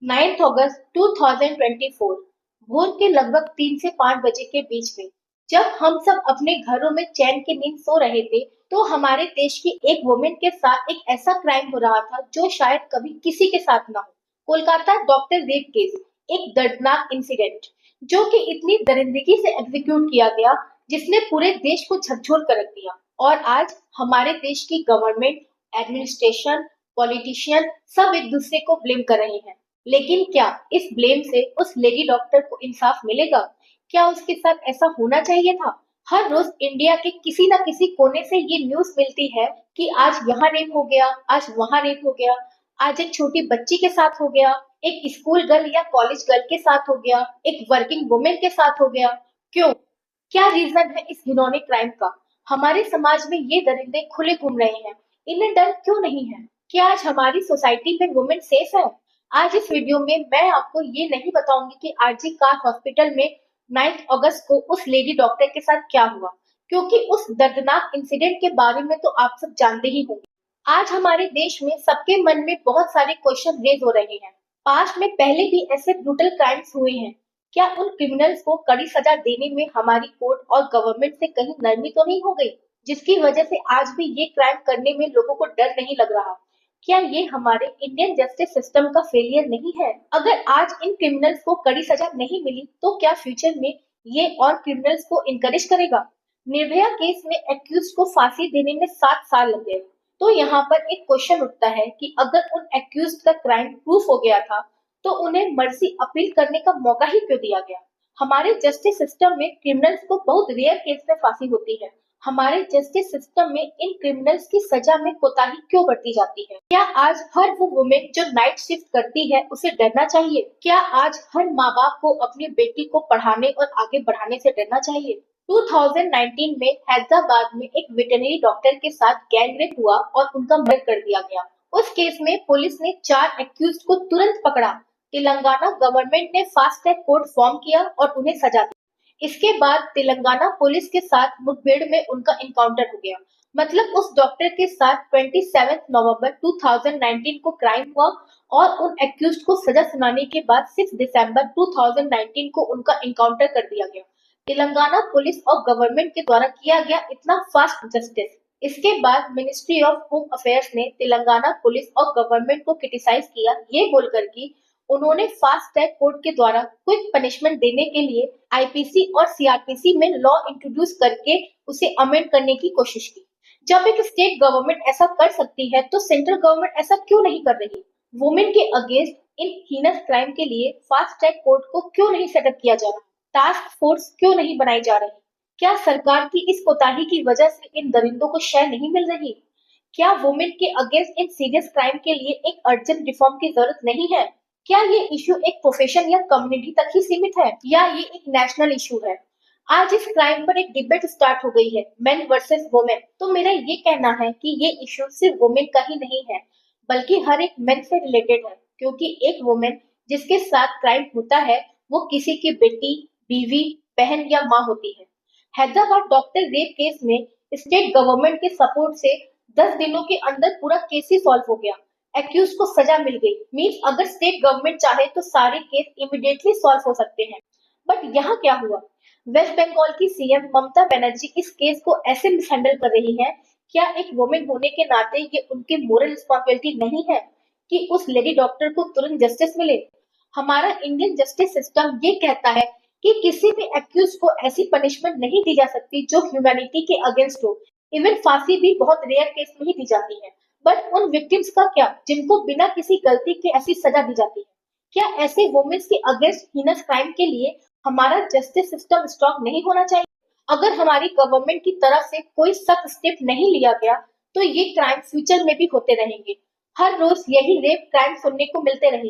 9 अगस्त 2024 भोर के लगभग 3 से 5 बजे के बीच में जब हम सब अपने घरों में चैन की नींद सो रहे थे, तो हमारे देश की एक वुमेन के साथ एक ऐसा क्राइम हो रहा था जो शायद कभी किसी के साथ ना हो। कोलकाता डॉक्टर रेप केस, एक दर्दनाक इंसिडेंट जो कि इतनी दरिंदगी से एग्जीक्यूट किया गया, जिसने पूरे देश को झकझोर कर रख दिया। और आज हमारे देश की गवर्नमेंट, एडमिनिस्ट्रेशन, पॉलिटिशियन सब एक दूसरे को ब्लेम कर रहे हैं। लेकिन क्या इस ब्लेम से उस लेडी डॉक्टर को इंसाफ मिलेगा? क्या उसके साथ ऐसा होना चाहिए था? हर रोज इंडिया के किसी न किसी कोने से ये न्यूज़ मिलती है कि आज यहाँ रेप हो गया, आज वहाँ रेप हो गया, आज एक छोटी बच्ची के साथ हो गया, एक स्कूल गर्ल या कॉलेज गर्ल के साथ हो गया, एक वर्किंग वुमेन के साथ हो गया। क्यों? क्या रीजन है इस घिनौने क्राइम का? हमारे समाज में ये दरिंदे खुले घूम रहे हैं, इन्हें डर क्यों नहीं है? क्या आज हमारी सोसाइटी में वुमेन सेफ है? आज इस वीडियो में मैं आपको ये नहीं बताऊंगी कि आरजी कार हॉस्पिटल में 9 अगस्त को उस लेडी डॉक्टर के साथ क्या हुआ, क्योंकि उस दर्दनाक इंसिडेंट के बारे में तो आप सब जानते ही होंगे। आज हमारे देश में सबके मन में बहुत सारे क्वेश्चन रेज हो रहे हैं। पास्ट में पहले भी ऐसे ब्रूटल क्राइम्स हुए हैं। क्या उन क्रिमिनल्स को कड़ी सजा देने में हमारी कोर्ट और गवर्नमेंट से कहीं नरमी तो नहीं हो गई, जिसकी वजह से आज भी ये क्राइम करने में लोगों को डर नहीं लग रहा? क्या ये हमारे इंडियन जस्टिस सिस्टम का फेलियर नहीं है? अगर आज इन क्रिमिनल्स को कड़ी सजा नहीं मिली, तो क्या फ्यूचर में ये और क्रिमिनल्स को इनकरेज करेगा? निर्भया केस में एक्यूज को फांसी देने में 7 साल लग गए। तो यहाँ पर एक क्वेश्चन उठता है कि अगर उन एक्यूज का क्राइम प्रूफ हो गया था, तो उन्हें मर्सी अपील करने का मौका ही क्यों दिया गया? हमारे जस्टिस सिस्टम में क्रिमिनल्स को बहुत रेयर केस में फांसी होती है। हमारे जस्टिस सिस्टम में इन क्रिमिनल्स की सजा में कोताही क्यों बरती जाती है? क्या आज हर वो वुमेन जो नाइट शिफ्ट करती है उसे डरना चाहिए? क्या आज हर माँ बाप को अपनी बेटी को पढ़ाने और आगे बढ़ाने से डरना चाहिए? 2019 में हैदराबाद में एक वेटरनरी डॉक्टर के साथ गैंग रेप हुआ और उनका मर्डर कर दिया गया। उस केस में पुलिस ने 4 एक्यूज को तुरंत पकड़ा। तेलंगाना गवर्नमेंट ने फास्ट ट्रैक कोर्ट फॉर्म किया और उन्हें सजा दी। इसके बाद तेलंगाना पुलिस के साथ मुठभेड़ में उनका इनकाउंटर हो गया। मतलब उस डॉक्टर के साथ 27 नवंबर 2019 को क्राइम हुआ और उन एक्यूज्ड को सजा सुनाने के बाद 6 दिसंबर 2019 को उनका इनकाउंटर कर दिया गया। तेलंगाना पुलिस और गवर्नमेंट के द्वारा किया गया इतना फास्ट जस्टिस। इसके बाद मिनिस्ट्री ऑफ होम अफेयर्स ने तेलंगाना पुलिस और गवर्नमेंट को क्रिटिसाइज किया, ये बोलकर कि उन्होंने फास्ट ट्रैक कोर्ट के द्वारा क्विक पनिशमेंट देने के लिए आईपीसी और सीआरपीसी में लॉ इंट्रोड्यूस करके उसे अमेंड करने की कोशिश की। जब एक स्टेट गवर्नमेंट ऐसा कर सकती है, तो सेंट्रल गवर्नमेंट ऐसा क्यों नहीं कर रही? वुमेन के अगेंस्ट इन हीनस क्राइम के लिए फास्ट ट्रैक कोर्ट को क्यों नहीं सेटअप किया जा रहा? टास्क फोर्स क्यों नहीं बनाई जा रही? क्या सरकार की इस कोताही की वजह से इन दरिंदों को शय नहीं मिल रही? क्या वुमेन के अगेंस्ट इन सीरियस क्राइम के लिए एक अर्जेंट रिफॉर्म की जरूरत नहीं है? क्या ये इशू एक प्रोफेशन या कम्युनिटी तक ही सीमित है, या ये एक नेशनल इशू है? आज इस क्राइम पर एक डिबेट स्टार्ट हो गई है, मेन वर्सेस वुमेन। तो मेरा ये कहना है कि ये इशू सिर्फ वुमेन का ही नहीं है, बल्कि हर एक मेन से रिलेटेड है, क्योंकि एक वुमेन जिसके साथ क्राइम होता है, वो किसी की बेटी, बीवी, बहन या माँ होती है। हैदराबाद डॉक्टर रेप केस में स्टेट गवर्नमेंट के सपोर्ट से 10 दिनों के अंदर पूरा केस ही सॉल्व हो गया। एक्यूज को सजा मिल गई। मीन्स अगर स्टेट गवर्नमेंट चाहे तो सारे केस इमीडिएटली सॉल्व हो सकते हैं। बट यहाँ क्या हुआ? वेस्ट बंगाल की सीएम ममता बनर्जी इस केस को ऐसे मिसहैंडल कर रही है। क्या एक वुमेन होने के नाते ये उनकी मोरल रिस्पॉन्सिबिलिटी नहीं है कि उस लेडी डॉक्टर को तुरंत जस्टिस मिले? हमारा इंडियन जस्टिस सिस्टम ये कहता है कि किसी भी एक्यूज को ऐसी पनिशमेंट नहीं दी जा सकती जो ह्यूमैनिटी के अगेंस्ट हो। इवन फांसी भी बहुत रेयर केस में ही दी जाती है। बट उन विक्टिम्स का क्या, जिनको बिना किसी गलती के ऐसी सजा दी जाती है? क्या ऐसे वुमेन्स के अगेंस्ट हीनस क्राइम के लिए हमारा जस्टिस सिस्टम स्ट्रॉन्ग नहीं होना चाहिए? अगर हमारी गवर्नमेंट की तरफ से कोई सख्त स्टेप नहीं लिया गया, तो ये क्राइम फ्यूचर में भी होते रहेंगे। हर रोज यही रेप क्राइम सुनने को मिलते रहेंगे।